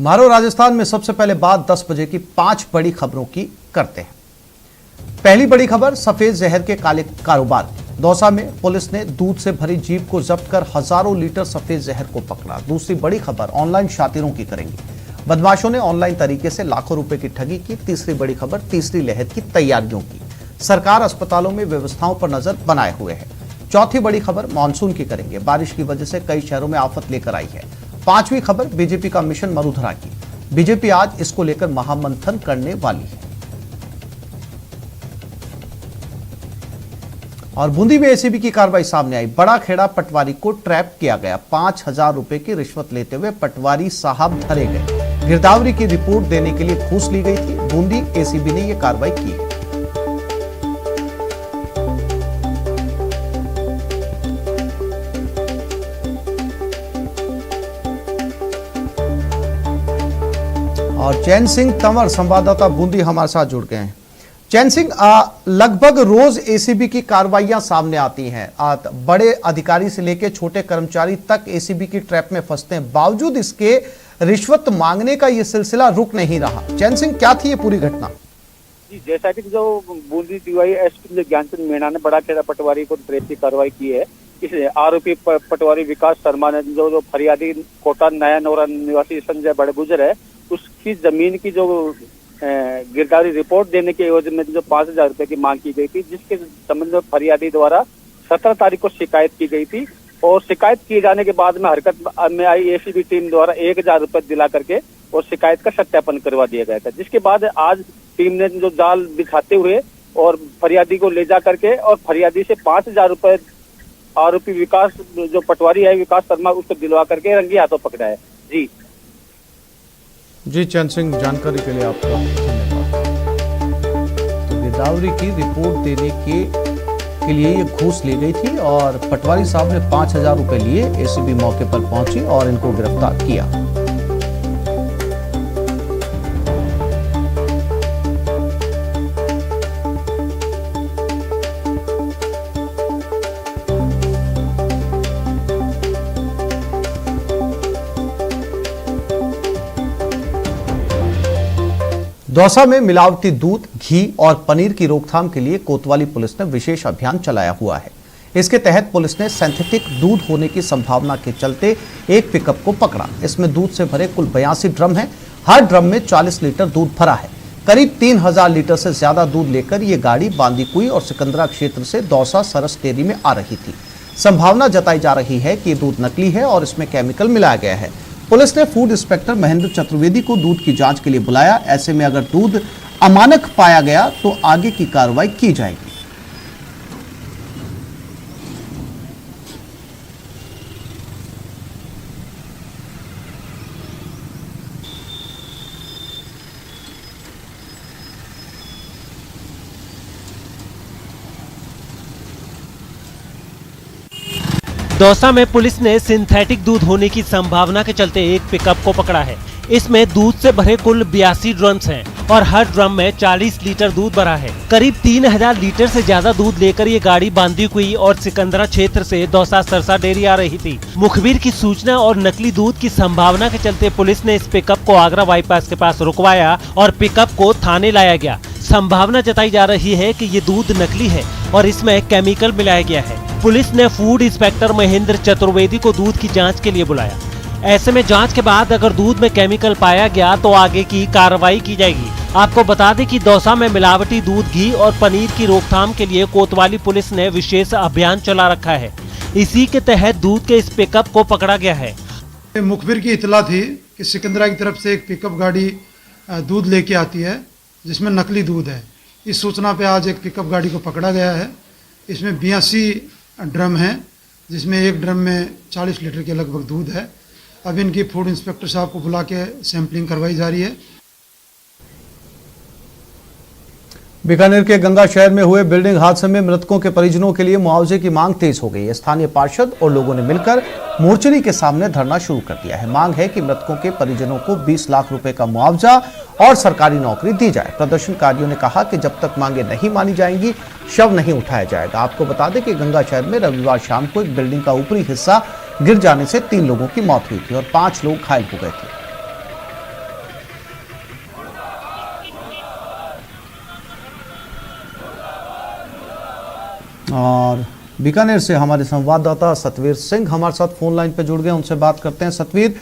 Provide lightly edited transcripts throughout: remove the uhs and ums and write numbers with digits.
मारो राजस्थान में सबसे पहले बात 10 बजे की 5 बड़ी खबरों की करते हैं। पहली बड़ी खबर सफेद जहर के काले कारोबार। दौसा में पुलिस ने दूध से भरी जीप को जब्त कर हजारों लीटर सफेद जहर को पकड़ा। दूसरी बड़ी खबर ऑनलाइन शातिरों की करेंगे। बदमाशों ने ऑनलाइन तरीके से लाखों रुपए की ठगी की। तीसरी बड़ी खबर तीसरी लहर की तैयारियों की। सरकार अस्पतालों में व्यवस्थाओं पर नजर बनाए हुए है। चौथी बड़ी खबर मानसून की करेंगे। बारिश की वजह से कई शहरों में आफत लेकर आई है। पांचवी खबर बीजेपी का मिशन मरुधरा की। बीजेपी आज इसको लेकर महामंथन करने वाली है। और बूंदी में एसीबी की कार्रवाई सामने आई। बड़ा खेड़ा पटवारी को ट्रैप किया गया। 5,000 रुपए की रिश्वत लेते हुए पटवारी साहब धरे गए। गिरदावरी की रिपोर्ट देने के लिए घूस ली गई थी। बूंदी एसीबी ने यह कार्रवाई की है। और चैन सिंह तंवर संवाददाता बूंदी हमारे साथ जुड़ गए हैं। चैन सिंह, लगभग रोज एसीबी की कार्रवाइयां सामने आती हैं। बड़े अधिकारी से लेकर छोटे कर्मचारी तक एसीबी की ट्रैप में फंसते हैं। बावजूद इसके रिश्वत मांगने का यह सिलसिला रुक नहीं रहा। चैन सिंह, क्या थी ये पूरी घटना? जी, जैसा कि जो बूंदी डीवाईएसपी ज्ञानचंद मीणा ने बड़ा खेड़ा पटवारी को ट्रैप की कार्रवाई की है। इस आरोपी पटवारी विकास शर्मा ने जो फरियादी कोटा नया नौरा निवासी संजय बड़े गुजर है, उसकी जमीन की जो गिरदावरी रिपोर्ट देने के एवज में जो 5,000 रुपए की मांग की गई थी, जिसके संबंध में फरियादी द्वारा 17 तारीख को शिकायत की गई थी। और शिकायत किए जाने के बाद में हरकत में आई एसीबी टीम द्वारा 1,000 रुपए दिला करके और शिकायत का सत्यापन करवा दिया गया था। जिसके बाद आज टीम ने जो जाल बिछाते हुए और फरियादी को ले जा करके और फरियादी से 5,000 रुपए आरोपी विकास जो पटवारी है विकास शर्मा उसको दिलवा करके रंगे हाथों पकड़ा है। जी चैन सिंह, जानकारी के लिए आपका धन्यवाद। तो गिरदावरी की रिपोर्ट देने के लिए ये घूस ली गई थी और पटवारी साहब ने 5,000 रुपए लिए। एसीबी मौके पर पहुंची और इनको गिरफ्तार किया। दौसा में मिलावटी दूध, घी और पनीर की रोकथाम के लिए कोतवाली पुलिस ने विशेष अभियान चलाया हुआ है। इसके तहत पुलिस ने सिंथेटिक दूध होने की संभावना के चलते एक पिकअप को पकड़ा। इसमें दूध से भरे कुल 82 ड्रम हैं। हर ड्रम में 40 लीटर दूध भरा है। करीब 3,000 लीटर से ज्यादा दूध लेकर ये गाड़ी बांदीकुई और सिकंदरा क्षेत्र से दौसा सरस डेयरी में आ रही थी। संभावना जताई जा रही है कि ये दूध नकली है और इसमें केमिकल मिलाया गया है। पुलिस ने फूड इंस्पेक्टर महेंद्र चतुर्वेदी को दूध की जांच के लिए बुलाया। ऐसे में अगर दूध अमानक पाया गया तो आगे की कार्रवाई की जाएगी। दौसा में पुलिस ने सिंथेटिक दूध होने की संभावना के चलते एक पिकअप को पकड़ा है। इसमें दूध से भरे कुल 82 ड्रम्स हैं और हर ड्रम में 40 लीटर दूध भरा है। करीब 3,000 लीटर से ज्यादा दूध लेकर ये गाड़ी बांदीकुई और सिकंदरा क्षेत्र से दौसा सरसा डेयरी आ रही थी। मुखबिर की सूचना और नकली दूध की संभावना के चलते पुलिस ने इस पिकअप को आगरा बाईपास के पास रुकवाया और पिकअप को थाने लाया गया। संभावना जताई जा रही है कि ये दूध नकली है और इसमें केमिकल मिलाया गया है। पुलिस ने फूड इंस्पेक्टर महेंद्र चतुर्वेदी को दूध की जांच के लिए बुलाया। ऐसे में जांच के बाद अगर दूध में केमिकल पाया गया तो आगे की कार्रवाई की जाएगी। आपको बता दें कि दौसा में मिलावटी दूध, घी और पनीर की रोकथाम के लिए कोतवाली पुलिस ने विशेष अभियान चला रखा है। इसी के तहत दूध के इस पिकअप को पकड़ा गया है। मुखबिर की इतला थी कि सिकंदरा की तरफ से एक पिकअप गाड़ी दूध लेके आती है जिसमें नकली दूध है। इस सूचना पे आज एक पिकअप गाड़ी को पकड़ा गया है। इसमें 82 ड्रम हैं जिसमें एक ड्रम में 40 लीटर के लगभग दूध है। अब इनकी फूड इंस्पेक्टर साहब को बुला के सैंपलिंग करवाई जा रही है। बीकानेर के गंगा शहर में हुए बिल्डिंग हादसे में मृतकों के परिजनों के लिए मुआवजे की मांग तेज हो गई है। स्थानीय पार्षद और लोगों ने मिलकर मोर्चरी के सामने धरना शुरू कर दिया है। मांग है कि मृतकों के परिजनों को 20 लाख रुपए का मुआवजा और सरकारी नौकरी दी जाए। प्रदर्शनकारियों ने कहा कि जब तक मांगे नहीं मानी जाएंगी, शव नहीं उठाया जाएगा। आपको बता दें कि गंगा शहर में रविवार शाम को एक बिल्डिंग का ऊपरी हिस्सा गिर जाने से 3 लोगों की मौत हुई थी और 5 लोग घायल हो गए थे। और बीकानेर से हमारे संवाददाता सतवीर सिंह हमारे साथ फोन लाइन पे जुड़ गए, उनसे बात करते हैं। सतवीर,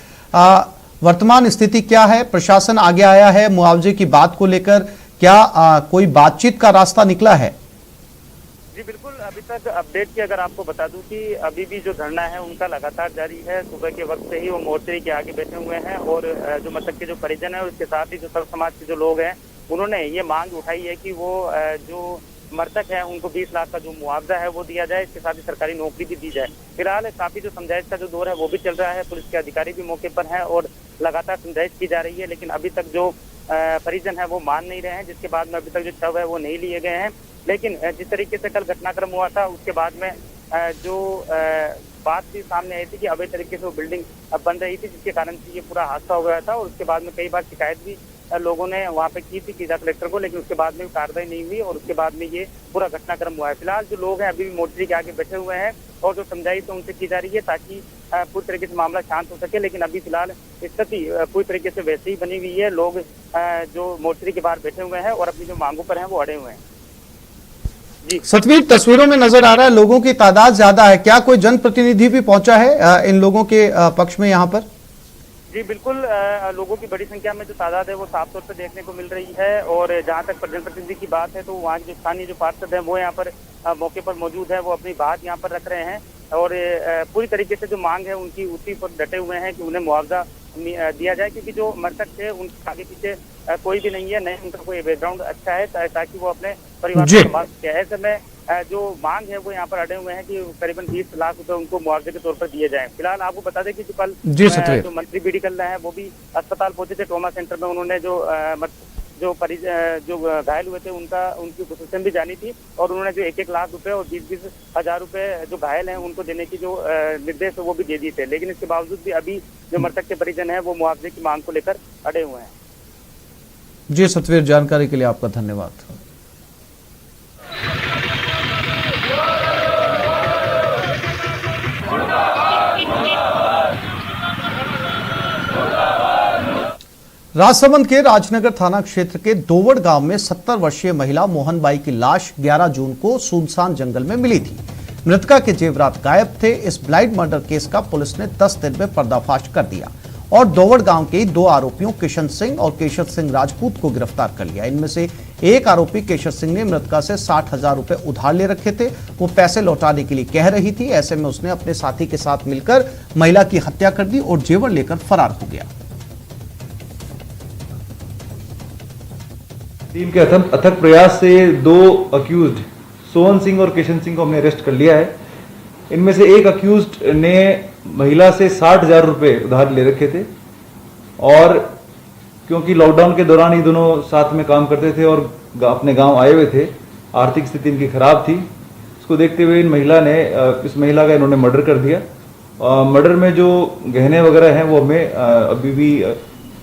वर्तमान स्थिति क्या है? प्रशासन आगे आया है मुआवजे की बात को लेकर, क्या कोई बातचीत का रास्ता निकला है? जी बिल्कुल, अभी तक अपडेट की अगर आपको बता दूं कि अभी भी जो धरना है उनका लगातार जारी है। सुबह के वक्त से ही वो मोर्चे के आगे बैठे हुए हैं और जो मृतक के जो परिजन है उसके साथ ही जो सर्व समाज के जो लोग हैं उन्होंने ये मांग उठाई है कि वो जो मृतक है उनको 20 लाख का जो मुआवजा है वो दिया जाए, इसके साथ ही सरकारी नौकरी भी दी जाए। फिलहाल काफी जो समझाइश का जो दौर है वो भी चल रहा है, पुलिस के अधिकारी भी मौके पर हैं और लगातार समझाइश की जा रही है, लेकिन अभी तक जो परिजन है वो मान नहीं रहे हैं, जिसके बाद में अभी तक जो शव है वो नहीं लिए गए हैं। लेकिन जिस तरीके से कल घटनाक्रम हुआ था उसके बाद में जो बात भी सामने आई थी कि अवैध तरीके से वो बिल्डिंग बन रही थी, जिसके कारण से ये पूरा हादसा हो गया था। और उसके बाद में कई बार शिकायत भी लोगों ने वहाँ पे की थी जिला कलेक्टर को, लेकिन उसके बाद में कार्रवाई नहीं हुई और उसके बाद में ये पूरा घटनाक्रम हुआ है। फिलहाल जो लोग हैं अभी भी मोर्चे के आगे बैठे हुए हैं और जो समझाइश तो उनसे की जा रही है ताकि पूरी तरीके से मामला शांत हो सके, लेकिन अभी फिलहाल स्थिति पूरी तरीके से वैसे ही बनी हुई है। लोग जो मोर्चे के बाहर बैठे हुए हैं और अपनी जो मांगों पर हैं वो अड़े हुए हैं। जी सतवीर, तस्वीरों में नजर आ रहा है लोगों की तादाद ज्यादा है, क्या कोई जनप्रतिनिधि भी पहुंचा है इन लोगों के पक्ष में यहाँ पर? जी बिल्कुल, लोगों की बड़ी संख्या में जो तादाद है वो साफ तौर पर देखने को मिल रही है। और जहाँ तक जनप्रतिनिधि की बात है तो वहाँ के स्थानीय जो पार्षद है वो यहाँ पर मौके पर मौजूद है, वो अपनी बात यहाँ पर रख रहे हैं और पूरी तरीके से जो मांग है उनकी उसी पर डटे हुए हैं कि उन्हें मुआवजा दिया जाए, क्योंकि जो मृतक थे उनके आगे पीछे कोई भी नहीं है, नहीं उनका कोई बैकग्राउंड अच्छा है ताकि वो अपने परिवार को संभाल सके। ऐसे में जो मांग है वो यहाँ पर अड़े हुए हैं कि करीबन 20 लाख रुपए उनको मुआवजे के तौर पर दिए जाएं। फिलहाल आपको बता दें कि जो कल जो मंत्री बीडी कल्ला है वो भी अस्पताल पहुंचे थे, ट्रॉमा सेंटर में। उन्होंने जो घायल हुए थे उनकी पोजीशन भी जानी थी और उन्होंने जो 1-1 लाख रुपए और 20-20 हजार रुपए जो घायल हैं उनको देने की जो निर्देश है वो भी दे दिए थे, लेकिन इसके बावजूद भी अभी जो मृतक के परिजन है वो मुआवजे की मांग को लेकर अड़े हुए हैं। जी सतवीर, जानकारी के लिए आपका धन्यवाद। राजसमंद के राजनगर थाना क्षेत्र के दोवड़ गांव में 70 वर्षीय महिला मोहनबाई की लाश 11 जून को सुनसान जंगल में मिली थी। मृतका के जेवरात गायब थे। इस ब्लाइंड मर्डर केस का पुलिस ने 10 दिन में पर्दाफाश कर दिया और दोवड़ गांव के 2 आरोपियों किशन सिंह और केशर सिंह राजपूत को गिरफ्तार कर लिया। इनमें से एक आरोपी केशर सिंह ने मृतका से 60,000 रुपए उधार ले रखे थे, वो पैसे लौटाने के लिए कह रही थी। ऐसे में उसने अपने साथी के साथ मिलकर महिला की हत्या कर दी और जेवर लेकर फरार हो गया। टीम के अथक प्रयास से 2 अक्यूज्ड सोहन सिंह और किशन सिंह को हमने अरेस्ट कर लिया है। इनमें से एक अक्यूज्ड ने महिला से 60,000 रुपए उधार ले रखे थे और क्योंकि लॉकडाउन के दौरान ही दोनों साथ में काम करते थे और अपने गांव आए हुए थे, आर्थिक स्थिति इनकी खराब थी, इसको देखते हुए इस महिला का इन्होंने मर्डर कर दिया। मर्डर में जो गहने वगैरह हैं वो हमें अभी भी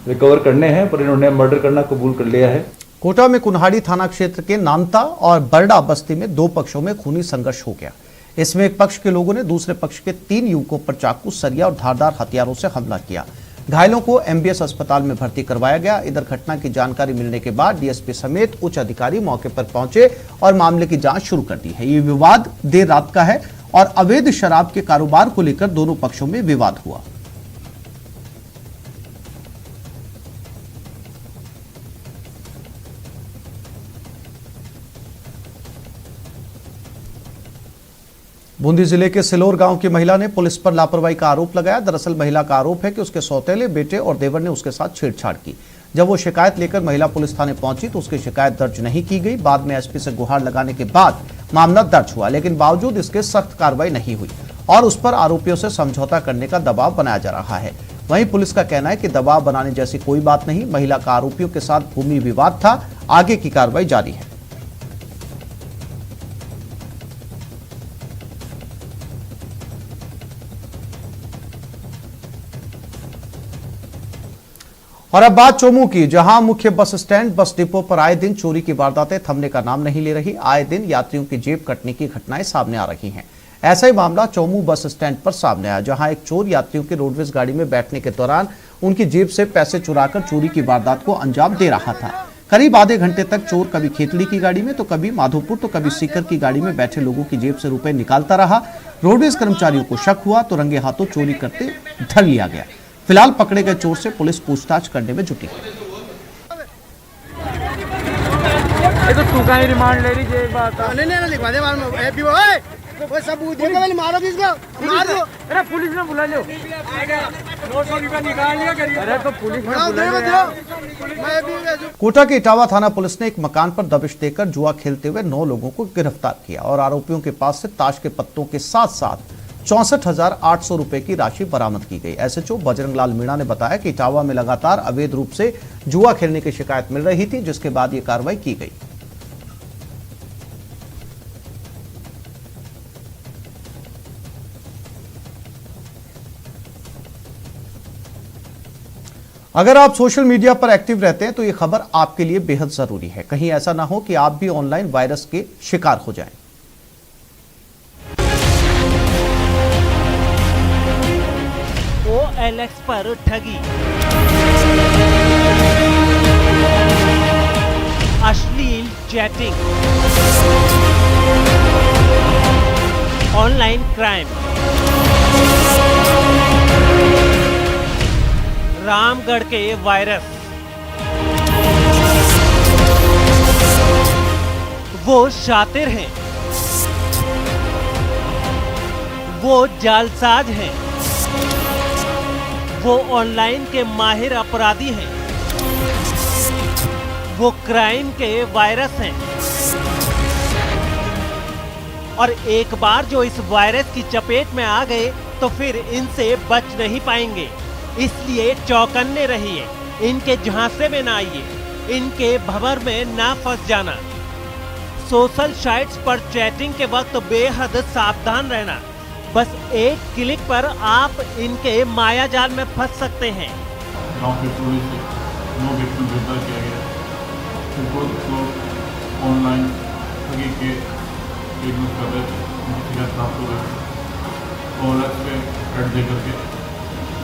रिकवर करने हैं, पर इन्होंने मर्डर करना कबूल कर लिया है। कोटा में कुन्हाड़ी थाना क्षेत्र के नानता और बरडा बस्ती में 2 पक्षों में खूनी संघर्ष हो गया। इसमें एक पक्ष के लोगों ने दूसरे पक्ष के 3 युवकों पर चाकू, सरिया और धारदार हथियारों से हमला किया। घायलों को एमबीएस अस्पताल में भर्ती करवाया गया। इधर घटना की जानकारी मिलने के बाद डीएसपी समेत उच्च अधिकारी मौके पर पहुंचे और मामले की जांच शुरू कर दी है। ये विवाद देर रात का है और अवैध शराब के कारोबार को लेकर दोनों पक्षों में विवाद हुआ। बूंदी जिले के सिलोर गांव की महिला ने पुलिस पर लापरवाही का आरोप लगाया। दरअसल महिला का आरोप है कि उसके सौतेले बेटे और देवर ने उसके साथ छेड़छाड़ की। जब वो शिकायत लेकर महिला पुलिस थाने पहुंची तो उसकी शिकायत दर्ज नहीं की गई। बाद में एसपी से गुहार लगाने के बाद मामला दर्ज हुआ, लेकिन बावजूद इसके सख्त कार्रवाई नहीं हुई और उस पर आरोपियों से समझौता करने का दबाव बनाया जा रहा है। वहीं पुलिस का कहना है कि दबाव बनाने जैसी कोई बात नहीं, महिला का आरोपियों के साथ भूमि विवाद था। आगे की कार्रवाई जारी है। और अब बात चोमू की, जहां मुख्य बस स्टैंड, बस डिपो पर आए दिन चोरी की वारदातें थमने का नाम नहीं ले रही। आए दिन यात्रियों की जेब कटने की घटनाएं सामने आ रही हैं। ऐसा ही मामला चोमू बस स्टैंड पर सामने आया, जहां एक चोर यात्रियों की रोडवेज गाड़ी में बैठने के दौरान उनकी जेब से पैसे चुराकर चोरी की वारदात को अंजाम दे रहा था। करीब आधे घंटे तक चोर कभी खेतड़ी की गाड़ी में तो कभी माधोपुर तो कभी सीकर की गाड़ी में बैठे लोगों की जेब से रुपए निकालता रहा। रोडवेज कर्मचारियों को शक हुआ तो रंगे हाथों चोरी करते धर लिया गया। फिलहाल पकड़े गए चोर से पुलिस पूछताछ करने में जुटी है। तो तू का रिमांड ले लीजिए एक बात नहीं लिखवा दे बाद में एपी ओए कोई सबूत दे के मारो किसको मार दो। अरे पुलिस ने बुला लो 900 रुपया निकाल लिया करिए। अरे तो पुलिस ने बुला लो। कोटा के इटावा थाना पुलिस ने एक मकान पर दबिश देकर जुआ खेलते हुए 9 लोगों को गिरफ्तार किया और आरोपियों के पास से ताश के पत्तों के साथ साथ 64,800 रुपए की राशि बरामद की गई। एसएचओ बजरंग लाल मीणा ने बताया कि इटावा में लगातार अवैध रूप से जुआ खेलने की शिकायत मिल रही थी, जिसके बाद ये कार्रवाई की गई। अगर आप सोशल मीडिया पर एक्टिव रहते हैं तो ये खबर आपके लिए बेहद जरूरी है। कहीं ऐसा ना हो कि आप भी ऑनलाइन वायरस के शिकार हो जाएं। OLX पर ठगी, अश्लील चैटिंग, ऑनलाइन क्राइम, रामगढ़ के वायरस। वो शातिर हैं, वो जालसाज हैं, वो ऑनलाइन के माहिर अपराधी हैं, वो क्राइम के वायरस हैं और एक बार जो इस वायरस की चपेट में आ गए तो फिर इनसे बच नहीं पाएंगे। इसलिए चौकन्ने रहिए, इनके झांसे में ना आइए, इनके भंवर में ना फंस जाना। सोशल साइट्स पर चैटिंग के वक्त बेहद सावधान रहना। बस एक क्लिक पर आप इनके माया जाल में फंस सकते हैं। गांव के पुलिस से 9 व्यक्ति को गिरफ्तार किया गया है। कुछ लोग ऑनलाइन ठगी के यूज कर रहे थे, उनकी शिकायत प्राप्त हो गई। OLX पे ऐड दे करके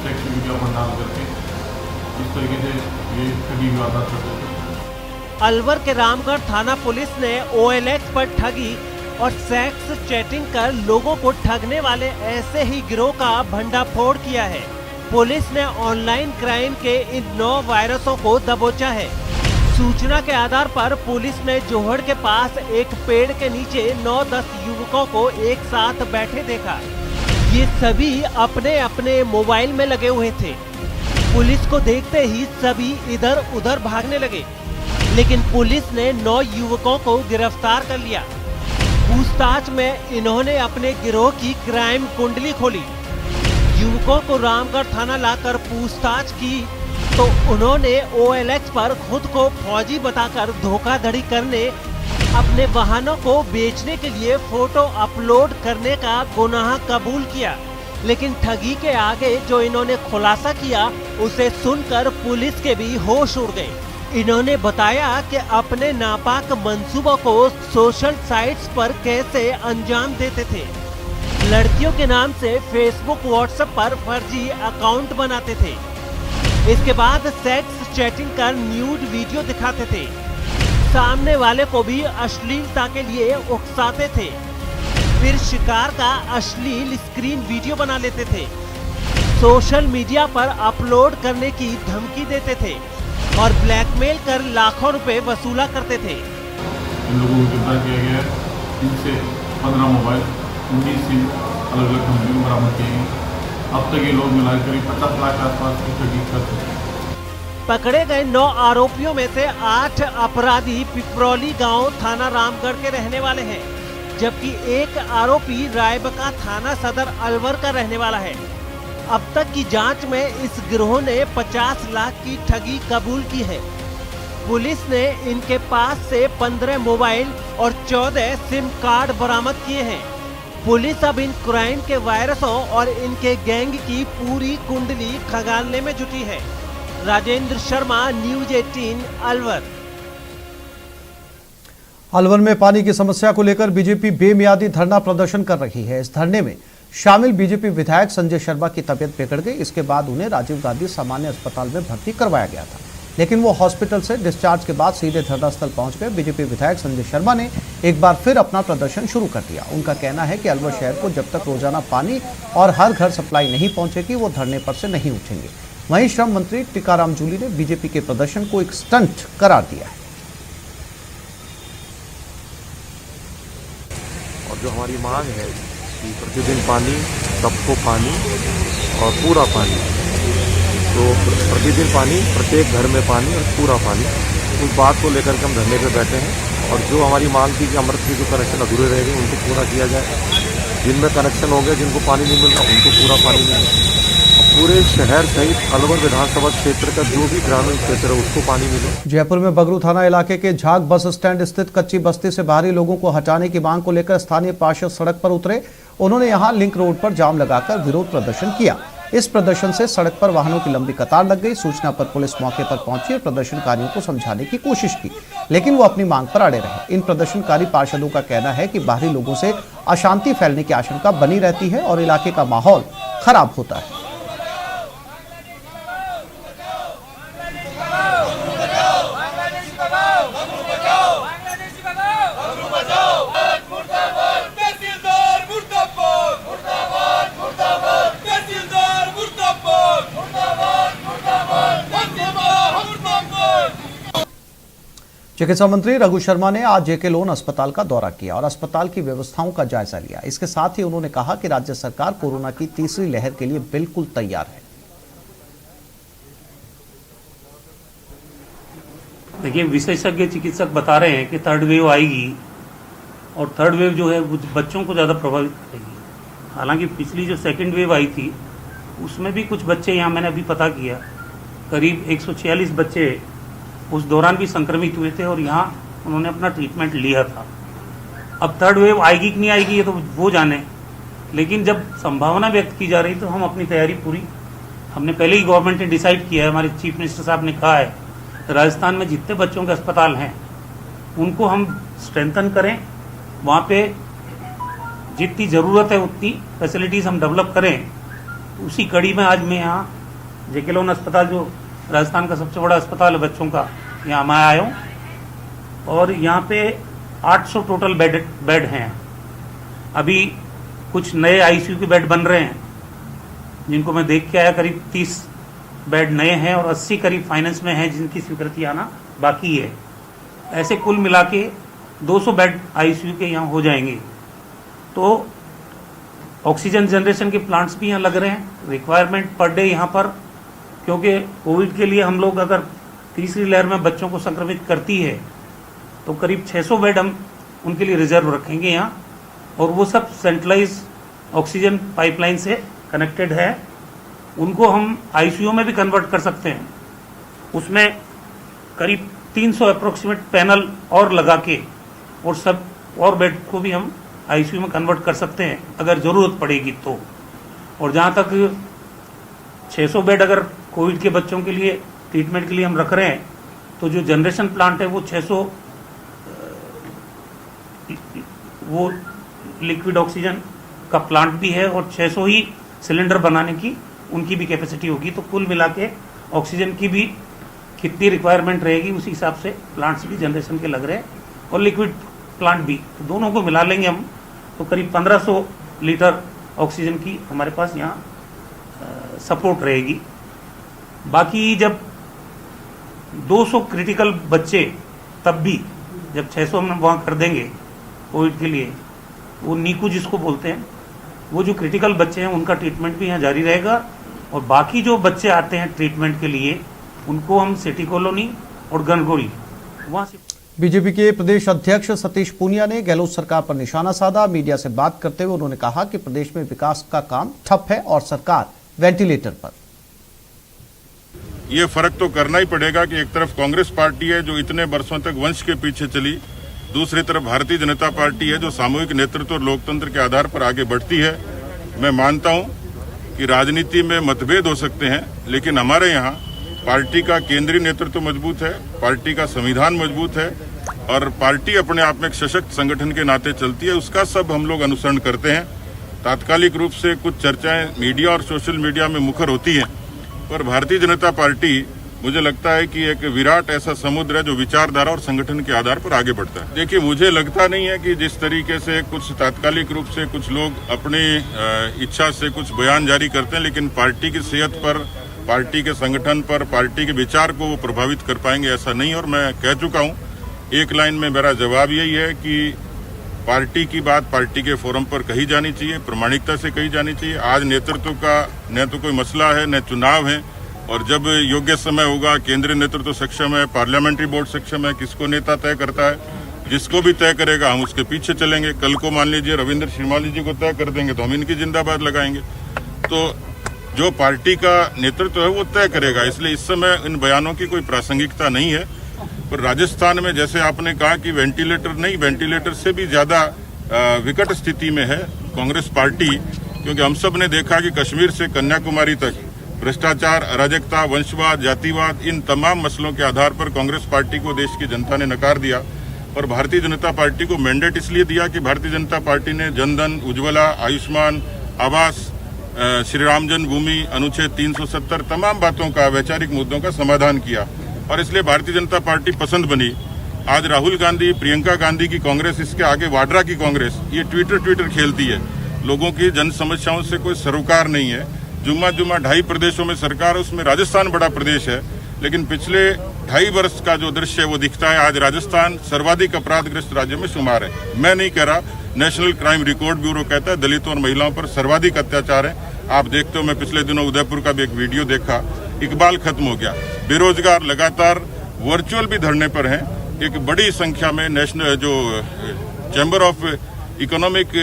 सेक्स विज्ञापन डाल करके इस तरीके से ये ठगी की वारदात करते थे। अलवर के रामगढ़ थाना पुलिस ने OLX पर ठगी और सेक्स चैटिंग कर लोगों को ठगने वाले ऐसे ही गिरोह का भंडाफोड़ किया है। पुलिस ने ऑनलाइन क्राइम के इन 9 वायरसों को दबोचा है। सूचना के आधार पर पुलिस ने जोहड़ के पास एक पेड़ के नीचे 9-10 युवकों को एक साथ बैठे देखा। ये सभी अपने अपने मोबाइल में लगे हुए थे। पुलिस को देखते ही सभी इधर उधर भागने लगे, लेकिन पुलिस ने 9 युवकों को गिरफ्तार कर लिया। पूछताछ में इन्होंने अपने गिरोह की क्राइम कुंडली खोली। युवकों को रामगढ़ थाना लाकर पूछताछ की तो उन्होंने OLX पर खुद को फौजी बताकर धोखाधड़ी करने, अपने वाहनों को बेचने के लिए फोटो अपलोड करने का गुनाह कबूल किया। लेकिन ठगी के आगे जो इन्होंने खुलासा किया उसे सुनकर पुलिस के भी होश उड़ गए। इन्होंने बताया कि अपने नापाक मंसूबों को सोशल साइट्स पर कैसे अंजाम देते थे। लड़कियों के नाम से फेसबुक, व्हाट्सएप पर फर्जी अकाउंट बनाते थे। इसके बाद सेक्स चैटिंग कर न्यूड वीडियो दिखाते थे। सामने वाले को भी अश्लीलता के लिए उकसाते थे। फिर शिकार का अश्लील स्क्रीन वीडियो बना लेते थे। सोशल मीडिया पर अपलोड करने की धमकी देते थे और ब्लैकमेल कर लाखों रुपए वसूला करते थे। इन लोगों को गिरफ्तार किया गया है। इनसे 15 मोबाइल, 19 सिम अलग अलग कंपनी में बरामद किए गए। अब तक ये लोग मिलाकर करीब 50 लाख के आसपास की ठगी कर चुके हैं। पकड़े गए 9 आरोपियों में से 8 अपराधी पिपरौली गांव थाना रामगढ़ के रहने वाले हैं, जबकि एक आरोपी रायबका थाना सदर अलवर का रहने वाला है। अब तक की जांच में इस गिरोह ने 50 लाख की ठगी कबूल की है। पुलिस ने इनके पास से 15 मोबाइल और 14 सिम कार्ड बरामद किए हैं। पुलिस अब इन क्राइम के वायरसों और इनके गैंग की पूरी कुंडली खंगालने में जुटी है। राजेंद्र शर्मा, न्यूज 18 अलवर। अलवर में पानी की समस्या को लेकर बीजेपी बेमियादी धरना प्रदर्शन कर रही है। इस धरने में शामिल बीजेपी विधायक संजय शर्मा की तबीयत बिगड़ गई। इसके बाद उन्हें राजीव गांधी सामान्य अस्पताल में भर्ती करवाया गया था। लेकिन वो हॉस्पिटल से डिस्चार्ज के बाद सीधे धरनास्थल पहुंच गए। बीजेपी विधायक संजय शर्मा ने एक बार फिर अपना प्रदर्शन शुरू कर दिया। उनका कहना है कि अलवर शहर को जब तक रोजाना पानी और हर घर सप्लाई नहीं पहुंचेगी वो धरने पर से नहीं उठेंगे। वहीं श्रम मंत्री टीकाराम जूली ने बीजेपी के प्रदर्शन को एक स्टंट करार दिया है। और जो हमारी मांग है कि प्रतिदिन पानी, सबको पानी और पूरा पानी, तो प्रतिदिन पानी, प्रत्येक घर में पानी और पूरा पानी, उस बात को लेकर के हम धरने पे बैठे हैं। और जो हमारी मांग थी कि अमृत के जो कनेक्शन अधूरे रह गए उनको पूरा किया जाए, जिनमें कनेक्शन हो गए, जिनको पानी नहीं मिल रहा उनको पूरा पानी मिले, पूरे शहर सहित अलवर विधानसभा क्षेत्र का जो भी ग्रामीण क्षेत्र है उसको पानी मिले। जयपुर में बगरू थाना इलाके के झाग बस स्टैंड स्थित कच्ची बस्ती से बाहरी लोगों को हटाने की मांग को लेकर स्थानीय पार्षद सड़क पर उतरे। उन्होंने यहां लिंक रोड पर जाम लगाकर विरोध प्रदर्शन किया। इस प्रदर्शन से सड़क पर वाहनों की लंबी कतार लग गई। सूचना पर पुलिस मौके पर पहुंची और प्रदर्शनकारियों को समझाने की कोशिश की, लेकिन वो अपनी मांग पर अड़े रहे। इन प्रदर्शनकारी पार्षदों का कहना है कि बाहरी लोगों से अशांति फैलने की आशंका बनी रहती है और इलाके का माहौल खराब होता है। चिकित्सा मंत्री रघु शर्मा ने आज जेके लोन अस्पताल का दौरा किया और अस्पताल की व्यवस्थाओं का जायजा लिया। इसके साथ ही उन्होंने कहा कि राज्य सरकार कोरोना की तीसरी लहर के लिए बिल्कुल तैयार है। देखिए, विशेषज्ञ चिकित्सक बता रहे हैं कि थर्ड वेव आएगी और थर्ड वेव जो है वो बच्चों को ज़्यादा प्रभावित करेगी। हालांकि पिछली जो सेकेंड वेव आई थी उसमें भी कुछ बच्चे, यहाँ मैंने अभी पता किया, करीब 146 बच्चे उस दौरान भी संक्रमित हुए थे और यहाँ उन्होंने अपना ट्रीटमेंट लिया था। अब थर्ड वेव आएगी कि नहीं आएगी ये तो वो जाने, लेकिन जब संभावना व्यक्त की जा रही तो हम अपनी तैयारी पूरी, हमने पहले ही गवर्नमेंट ने डिसाइड किया है, हमारे चीफ मिनिस्टर साहब ने कहा है राजस्थान में जितने बच्चों के अस्पताल हैं उनको हम स्ट्रेंथन करें, वहाँ पे जितनी ज़रूरत है उतनी फैसिलिटीज़ हम डेवलप करें। उसी कड़ी में आज मैं यहाँ जेके लोन अस्पताल, जो राजस्थान का सबसे बड़ा अस्पताल है बच्चों का, यहाँ मैं आया हूँ और यहाँ पे 800 टोटल बेड हैं। अभी कुछ नए आईसीयू के बेड बन रहे हैं जिनको मैं देख के आया, करीब 30 बेड नए हैं और 80 करीब फाइनेंस में हैं जिनकी स्वीकृति आना बाकी है। ऐसे कुल मिला के 200 बेड आईसीयू के यहाँ हो जाएंगे। तो ऑक्सीजन जनरेशन के प्लांट्स भी यहाँ लग रहे हैं। रिक्वायरमेंट पर डे यहाँ पर, क्योंकि कोविड के लिए हम लोग अगर तीसरी लहर में बच्चों को संक्रमित करती है तो करीब 600 बेड हम उनके लिए रिजर्व रखेंगे यहाँ, और वो सब सेंट्रलाइज ऑक्सीजन पाइपलाइन से कनेक्टेड है। उनको हम आईसीयू में भी कन्वर्ट कर सकते हैं। उसमें करीब 300 अप्रोक्सीमेट पैनल और लगा के और सब और बेड को भी हम आईसीयू में कन्वर्ट कर सकते हैं अगर ज़रूरत पड़ेगी तो। और जहाँ तक 600 बेड अगर कोविड के बच्चों के लिए ट्रीटमेंट के लिए हम रख रहे हैं तो जो जनरेशन प्लांट है वो 600 वो लिक्विड ऑक्सीजन का प्लांट भी है और 600 ही सिलेंडर बनाने की उनकी भी कैपेसिटी होगी। तो कुल मिला के ऑक्सीजन की भी कितनी रिक्वायरमेंट रहेगी उसी हिसाब से प्लांट्स भी जनरेशन के लग रहे हैं और लिक्विड प्लांट भी, तो दोनों को मिला लेंगे हम तो करीब 1500 लीटर ऑक्सीजन की हमारे पास यहाँ सपोर्ट रहेगी। बाकी जब 200 क्रिटिकल बच्चे, तब भी जब 600 हम वहाँ कर देंगे कोविड के लिए, वो नीकू जिसको बोलते हैं, वो जो क्रिटिकल बच्चे हैं उनका ट्रीटमेंट भी यहाँ जारी रहेगा। और बाकी जो बच्चे आते हैं ट्रीटमेंट के लिए उनको हम सिटी कॉलोनी और गनगोरी वहाँ से। बीजेपी के प्रदेश अध्यक्ष सतीश पूनिया ने गहलोत सरकार पर निशाना साधा। मीडिया से बात करते हुए उन्होंने कहा कि प्रदेश में विकास का काम ठप है और सरकार वेंटिलेटर पर। ये फर्क तो करना ही पड़ेगा कि एक तरफ कांग्रेस पार्टी है जो इतने वर्षों तक वंश के पीछे चली, दूसरी तरफ भारतीय जनता पार्टी है जो सामूहिक नेतृत्व और लोकतंत्र के आधार पर आगे बढ़ती है। मैं मानता हूं कि राजनीति में मतभेद हो सकते हैं, लेकिन हमारे यहाँ पार्टी का केंद्रीय नेतृत्व मजबूत है, पार्टी का संविधान मजबूत है और पार्टी अपने आप में एक सशक्त संगठन के नाते चलती है। उसका सब हम लोग अनुसरण करते हैं। तात्कालिक रूप से कुछ चर्चाएं मीडिया और सोशल मीडिया में मुखर होती हैं, पर भारतीय जनता पार्टी मुझे लगता है कि एक विराट ऐसा समुद्र है जो विचारधारा और संगठन के आधार पर आगे बढ़ता है। देखिए, मुझे लगता नहीं है कि जिस तरीके से कुछ तात्कालिक रूप से कुछ लोग अपनी इच्छा से कुछ बयान जारी करते हैं, लेकिन पार्टी की सेहत पर, पार्टी के संगठन पर, पार्टी के विचार को वो प्रभावित कर पाएंगे, ऐसा नहीं। और मैं कह चुका हूँ, एक लाइन में मेरा जवाब यही है कि पार्टी की बात पार्टी के फोरम पर कही जानी चाहिए, प्रामाणिकता से कही जानी चाहिए। आज नेतृत्व का न तो कोई मसला है न चुनाव है, और जब योग्य समय होगा, केंद्रीय नेतृत्व सक्षम है, पार्लियामेंट्री बोर्ड सक्षम है, किसको नेता तय करता है, जिसको भी तय करेगा हम उसके पीछे चलेंगे। कल को मान लीजिए रविंद्र श्रीमाली जी को तय कर देंगे तो हम इनकी जिंदाबाद लगाएंगे। तो जो पार्टी का नेतृत्व है वो तय करेगा, इसलिए इस समय इन बयानों की कोई प्रासंगिकता नहीं है। पर राजस्थान में जैसे आपने कहा कि वेंटिलेटर नहीं, वेंटिलेटर से भी ज्यादा विकट स्थिति में है कांग्रेस पार्टी, क्योंकि हम सब ने देखा कि कश्मीर से कन्याकुमारी तक भ्रष्टाचार, अराजकता, वंशवाद, जातिवाद, इन तमाम मसलों के आधार पर कांग्रेस पार्टी को देश की जनता ने नकार दिया। और भारतीय जनता पार्टी को मैंडेट इसलिए दिया कि भारतीय जनता पार्टी ने जनधन, उज्ज्वला, आयुष्मान, आवास, श्री राम जन्मभूमि, अनुच्छेद 370 तमाम बातों का, वैचारिक मुद्दों का समाधान किया, और इसलिए भारतीय जनता पार्टी पसंद बनी। आज राहुल गांधी, प्रियंका गांधी की कांग्रेस, इसके आगे वाड्रा की कांग्रेस, ये ट्विटर खेलती है। लोगों की जन समस्याओं से कोई सरोकार नहीं है। जुम्मा 2.5 प्रदेशों में सरकार, उसमें राजस्थान बड़ा प्रदेश है, लेकिन पिछले 2.5 वर्ष का जो दृश्य है वो दिखता है। आज राजस्थान सर्वाधिक अपराधग्रस्त राज्यों में शुमार है। मैं नहीं कह रहा, नेशनल क्राइम रिकॉर्ड ब्यूरो कहता है दलितों और महिलाओं पर सर्वाधिक अत्याचार है। आप देखते हो, मैं पिछले दिनों उदयपुर का भी एक वीडियो देखा, इकबाल खत्म हो गया। बेरोजगार लगातार वर्चुअल भी धरने पर हैं। एक बड़ी संख्या में नेशनल जो चैम्बर ऑफ इकोनॉमिक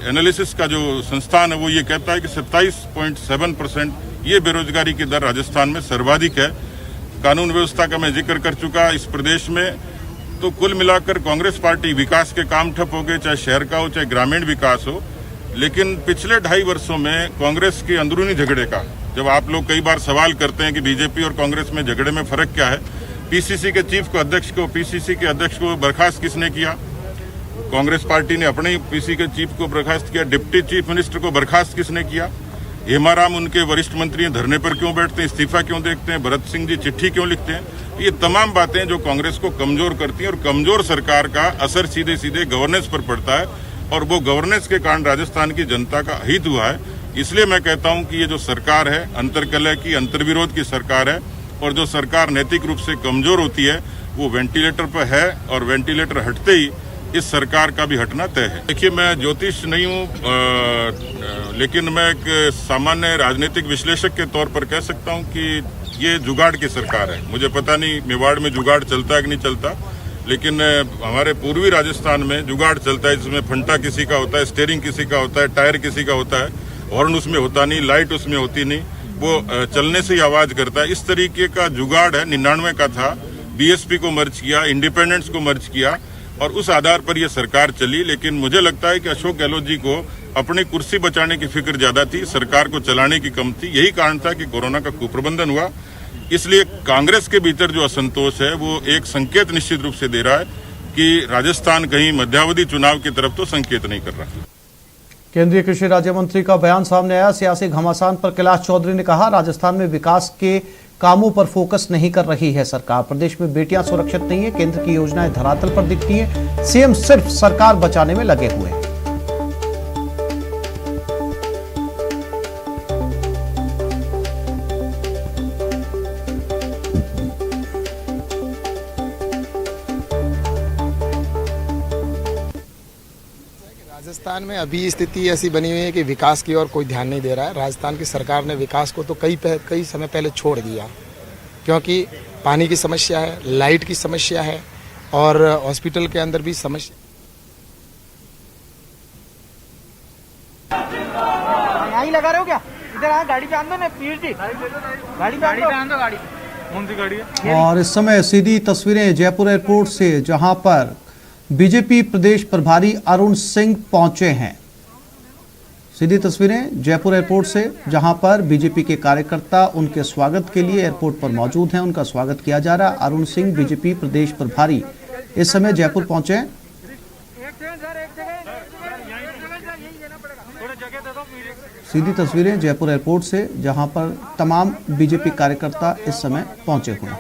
एनालिसिस का जो संस्थान है वो ये कहता है कि 27.7% ये बेरोजगारी की दर राजस्थान में सर्वाधिक है। कानून व्यवस्था का मैं जिक्र कर चुका इस प्रदेश में। तो कुल मिलाकर कांग्रेस पार्टी, विकास के काम ठप हो गए, चाहे शहर का हो चाहे ग्रामीण विकास हो, लेकिन पिछले 2.5 वर्षों में कांग्रेस के अंदरूनी झगड़े का, जब आप लोग कई बार सवाल करते हैं कि बीजेपी और कांग्रेस में झगड़े में फर्क क्या है, पीसीसी के चीफ को, अध्यक्ष को, पीसीसी के अध्यक्ष को बर्खास्त किसने किया? कांग्रेस पार्टी ने अपने ही पीसी के चीफ को बर्खास्त किया। डिप्टी चीफ मिनिस्टर को बर्खास्त किसने किया? हेमाराम, उनके वरिष्ठ मंत्री धरने पर क्यों बैठते हैं, इस्तीफा क्यों देखते हैं, भरत सिंह जी चिट्ठी क्यों लिखते हैं? ये तमाम बातें जो कांग्रेस को कमजोर करती हैं, और कमजोर सरकार का असर सीधे सीधे गवर्नेंस पर पड़ता है, और वो गवर्नेंस के कारण राजस्थान की जनता का हित हुआ है। इसलिए मैं कहता हूं कि ये जो सरकार है, अंतर्कलह की, अंतर्विरोध की सरकार है, और जो सरकार नैतिक रूप से कमजोर होती है वो वेंटिलेटर पर है, और वेंटिलेटर हटते ही इस सरकार का भी हटना तय है। देखिए, मैं ज्योतिष नहीं हूँ, लेकिन मैं एक सामान्य राजनीतिक विश्लेषक के तौर पर कह सकता हूँ कि ये जुगाड़ की सरकार है। मुझे पता नहीं मेवाड़ में जुगाड़ चलता है कि नहीं चलता, लेकिन हमारे पूर्वी राजस्थान में जुगाड़ चलता है, जिसमें फंटा किसी का होता है, स्टीयरिंग किसी का होता है, टायर किसी का होता है, हॉर्न उसमें होता नहीं, लाइट उसमें होती नहीं, वो चलने से ही आवाज करता है। इस तरीके का जुगाड़ है। 99 का था, बीएसपी को मर्ज किया, इंडिपेंडेंट्स को मर्ज किया, और उस आधार पर यह सरकार चली। लेकिन मुझे लगता है कि अशोक गहलोत जी को अपनी कुर्सी बचाने की फिक्र ज्यादा थी, सरकार को चलाने की कम थी। यही कारण था कि कोरोना का कुप्रबंधन हुआ। इसलिए कांग्रेस के भीतर जो असंतोष है वो एक संकेत निश्चित रूप से दे रहा है कि राजस्थान कहीं मध्यावधि चुनाव की तरफ तो संकेत नहीं कर रहा। केंद्रीय कृषि राज्य मंत्री का बयान सामने आया। सियासी घमासान पर कैलाश चौधरी ने कहा, राजस्थान में विकास के कामों पर फोकस नहीं कर रही है सरकार। प्रदेश में बेटियां सुरक्षित नहीं है, केंद्र की योजनाएं धरातल पर दिखती हैं, सीएम सिर्फ सरकार बचाने में लगे हुए हैं। राजस्थान में अभी स्थिति ऐसी बनी हुई है कि विकास की ओर कोई ध्यान नहीं दे रहा है। राजस्थान की सरकार ने विकास को तो कई समय पहले छोड़ दिया, क्योंकि पानी की समस्या है, लाइट की समस्या है, और हॉस्पिटल के अंदर भी समस्या। यहीं लगा रहे हो क्या? इधर आ, गाड़ी पे आन दो ना, पीयूष जी, गाड़ी पे आन दो। गाड़ी कौन सी गाड़ी है? और इस समय सीधी तस्वीरें जयपुर एयरपोर्ट से, जहां पर बीजेपी प्रदेश प्रभारी अरुण सिंह पहुंचे हैं। सीधी तस्वीरें जयपुर एयरपोर्ट से, जहां पर बीजेपी के कार्यकर्ता उनके स्वागत के लिए एयरपोर्ट पर मौजूद हैं। उनका स्वागत किया जा रहा है। अरुण सिंह, बीजेपी प्रदेश प्रभारी, इस समय जयपुर पहुंचे हैं। सीधी तस्वीरें जयपुर एयरपोर्ट से, जहां पर तमाम बीजेपी कार्यकर्ता इस समय पहुंचे हुए हैं।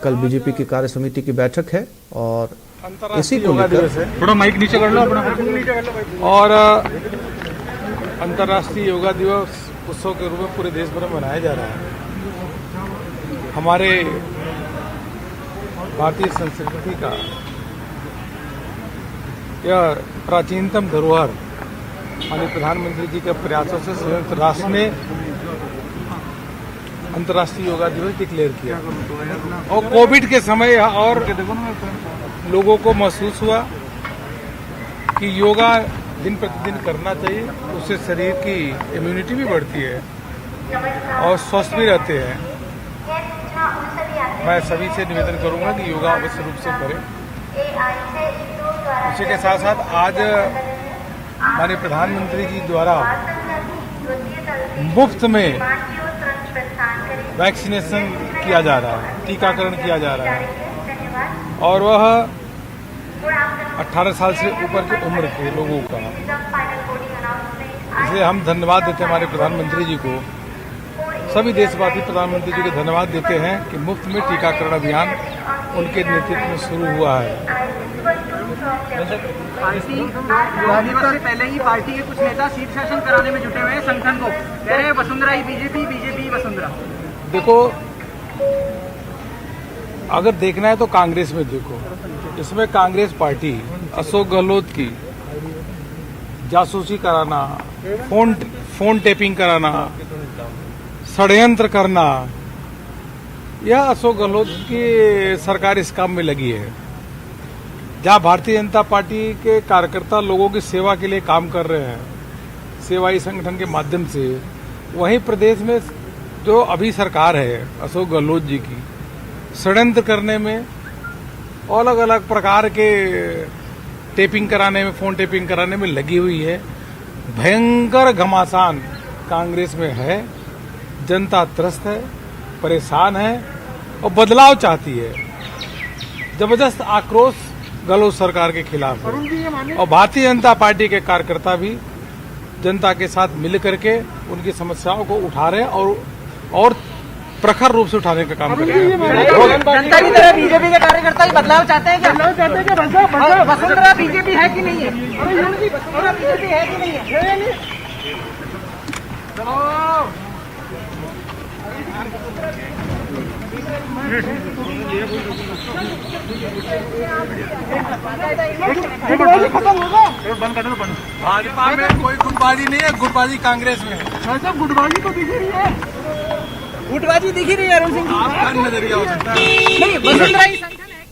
कल बीजेपी की कार्य समिति की बैठक है और इसी को लेकर थोड़ा माइक नीचे कर लो अपना। और अंतर्राष्ट्रीय योगा दिवस उत्सव के रूप में पूरे देश भर में मनाया जा रहा है। हमारे भारतीय संस्कृति का यह प्राचीनतम धरोहर माननीय प्रधानमंत्री जी के प्रयासों से संयुक्त राष्ट्र ने अंतर्राष्ट्रीय योगा दिवस डिक्लेयर किया और कोविड के समय और लोगों को महसूस हुआ कि योगा दिन प्रतिदिन करना चाहिए, उससे शरीर की इम्यूनिटी भी बढ़ती है और स्वस्थ भी रहते हैं। मैं सभी से निवेदन करूंगा कि योगा अवश्य रूप से करें। उसी के साथ साथ आज हमारे प्रधानमंत्री जी द्वारा मुफ्त में वैक्सीनेशन किया जा रहा है, टीकाकरण किया जा रहा है और वह 18 साल से ऊपर की उम्र के लोगों का। इसलिए हम धन्यवाद देते हैं हमारे प्रधानमंत्री जी को। सभी देशवासी प्रधानमंत्री जी को धन्यवाद देते हैं कि मुफ्त में टीकाकरण अभियान उनके नेतृत्व में शुरू हुआ है। पार्टी पहले ही पार्टी के कुछ नेता शीर्षासन कराने में जुटे हुए हैं संगठन को, कह रहे हैं वसुंधरा ही बीजेपी, बीजेपी वसुंधरा। देखो, अगर देखना है तो कांग्रेस में देखो, इसमें कांग्रेस पार्टी अशोक गहलोत की जासूसी कराना, फोन टेपिंग कराना, षड्यंत्र करना, यह अशोक गहलोत की सरकार इस काम में लगी है। जहां भारतीय जनता पार्टी के कार्यकर्ता लोगों की सेवा के लिए काम कर रहे हैं सेवाई संगठन के माध्यम से, वहीं प्रदेश में जो अभी सरकार है अशोक गहलोत जी की, षड्यंत्र करने में, अलग अलग प्रकार के टेपिंग कराने में, फोन टेपिंग कराने में लगी हुई है। भयंकर घमासान कांग्रेस में है। जनता त्रस्त है, परेशान है और बदलाव चाहती है। जबरदस्त आक्रोश गहलोत सरकार के खिलाफ है और भारतीय जनता पार्टी के कार्यकर्ता भी जनता के साथ मिल करके उनकी समस्याओं को उठा रहे हैं और प्रखर रूप से उठाने का काम कर रहे हैं। जनता की तरह बीजेपी के कार्यकर्ता ही बदलाव चाहते हैं क्या? वसुंधरा बीजेपी है कि नहीं है? वसुंधरा बीजेपी है कि नहीं है? भाजपा में कोई गुटबाजी नहीं है, गुटबाजी कांग्रेस में है। गुटबाजी तो दिख रही है, गुटबाजी दिख रही है। अरुण सिंह आपका नजरिया हो सकता है। नहीं, वसुंधरा ही संगठन है।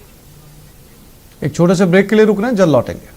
एक छोटे से ब्रेक के लिए रुक रहे हैं, जल्द लौटेंगे।